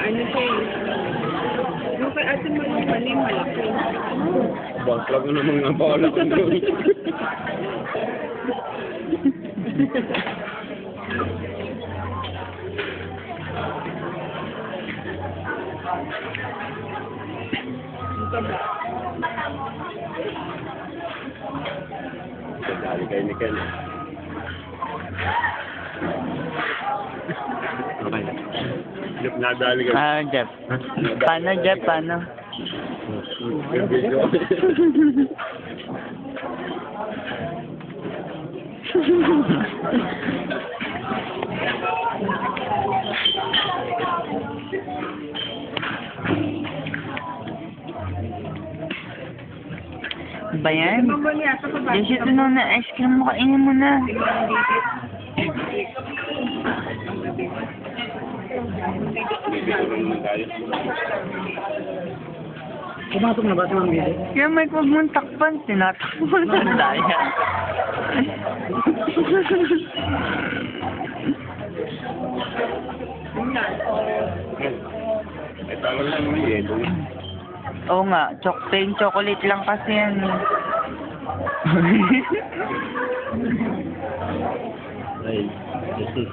ano siya eh. Yung kay Ate Mali, malaki. Bakla ko naman nga pala ko doon. Ito ba? Dali kayo ni Ken. Okay. Jeff, nadali kayo. Ah, Jeff. Paano, Jeff? Paano? Video. Ba yan? Mamali ata sa bahay. Jesse, ito na ice cream mo. Kainin mo na. Pumasok na ba si Ma'am Bibi? Kaya may huwag mong takpan. Tinatakpan mo na daya. Ay, tawag lang naman yelo. Oo nga. Plain chocolate lang kasi yan. Ay, Jesus.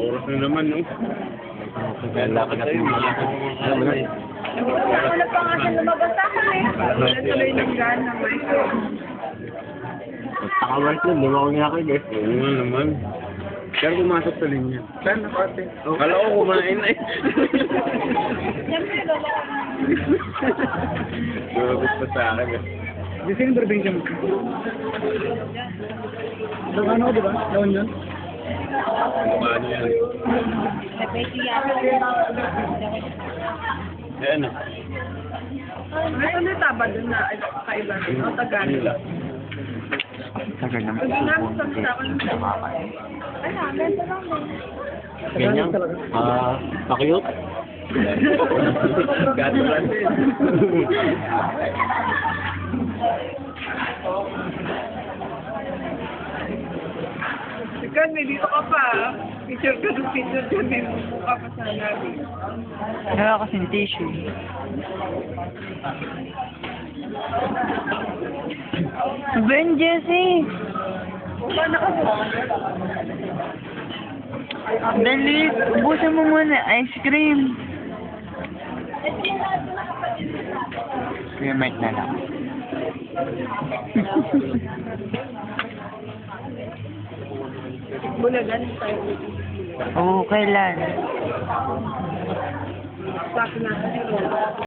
Oras na naman, no? Kaya lakad tayo. Alam mo na eh. Wala pa nga siya lumabas sa akin eh. Wala tuloy ng gana, Michael. Nakawal ko, lumaw niya ako eh. Oo nga naman. Pero pumasok sa linya. Saan na pati? Kala ko kumain na eh. Siyempre, lola ka na. Gurabit pa sa akin eh. Di sino berbengka mo? Daw ano, di ba? Daon yun? Paano yan? Nag-baking yata. Eh ano? Ano yung taba doon na kaiba? O Tagalog? Tagal naman. Pag namin sa akin. Ay, ganito lang din. Ganyan? Pakiyot? Gato lang din. Ikaw, may dito ka pa. Picture ka ng picture ka. May mukha pa sa namin. Wala kasing tissue. Ben, Jesse! Paano ka mo? Dali, ubusin mo muna ice cream. Cream na lang. Bulagan tayo. Oo, kailan? Sa akin natin.